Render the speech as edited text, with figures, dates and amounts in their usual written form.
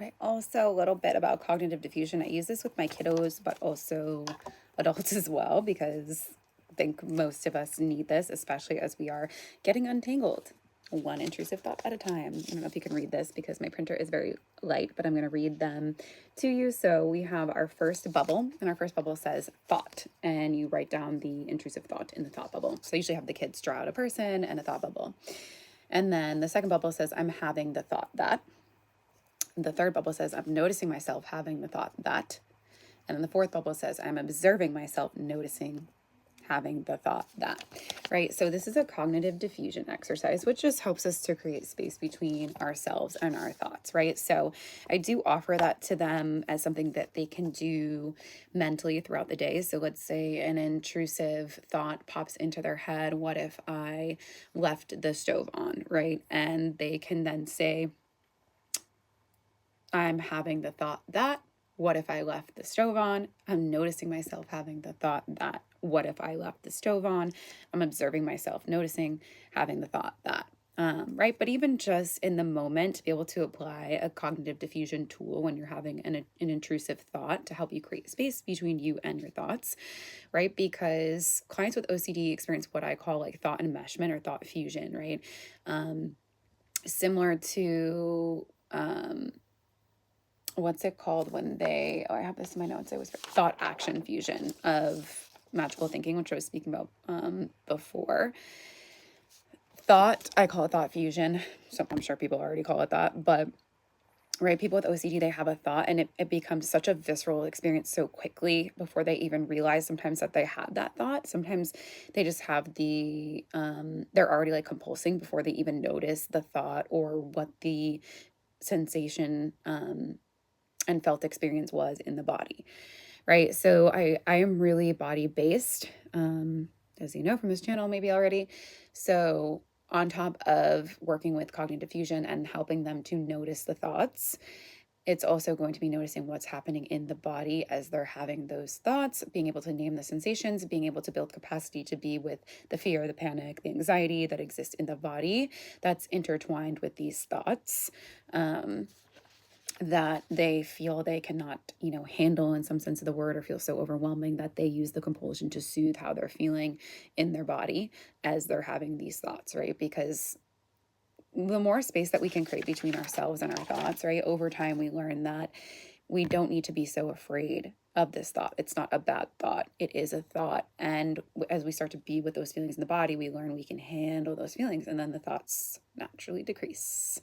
Right. Also, a little bit about cognitive diffusion. I use this with my kiddos, but also adults as well, because I think most of us need this, especially as we are getting untangled one intrusive thought at a time. I don't know if you can read this because my printer is very light, but I'm going to read them to you. So we have our first bubble, and our first bubble says thought, and you write down the intrusive thought in the thought bubble. So I usually have the kids draw out a person and a thought bubble. And then the second bubble says, I'm having the thought that. The third bubble says, I'm noticing myself having the thought that. And then the fourth bubble says, I'm observing myself noticing having the thought that, right? So this is a cognitive diffusion exercise, which just helps us to create space between ourselves and our thoughts, right? So I do offer that to them as something that they can do mentally throughout the day. So let's say an intrusive thought pops into their head. What if I left the stove on, right? And they can then say, I'm having the thought that, what if I left the stove on? I'm noticing myself having the thought that, what if I left the stove on? I'm observing myself, noticing, having the thought that. Right. But even just in the moment, to be able to apply a cognitive diffusion tool when you're having an intrusive thought to help you create space between you and your thoughts, right? Because clients with OCD experience what I call like thought enmeshment or thought fusion, right? Similar to, what's it called when they, oh, I have this in my notes. It was thought action fusion of magical thinking, which I was speaking about before. Thought, I call it thought fusion. So I'm sure people already call it that, but right, people with OCD, they have a thought and it becomes such a visceral experience so quickly before they even realize sometimes that they had that thought. Sometimes they just have the, they're already like compulsing before they even notice the thought or what the sensation and felt experience was in the body, right? So I am really body based, as you know from this channel maybe already. So on top of working with cognitive fusion and helping them to notice the thoughts, it's also going to be noticing what's happening in the body as they're having those thoughts, being able to name the sensations, being able to build capacity to be with the fear, the panic, the anxiety that exists in the body that's intertwined with these thoughts. That they feel they cannot, handle in some sense of the word, or feel so overwhelming that they use the compulsion to soothe how they're feeling in their body as they're having these thoughts, right? Because the more space that we can create between ourselves and our thoughts, right, over time we learn that we don't need to be so afraid of this thought. It's not a bad thought. It is a thought. And as we start to be with those feelings in the body, we learn we can handle those feelings, and then the thoughts naturally decrease.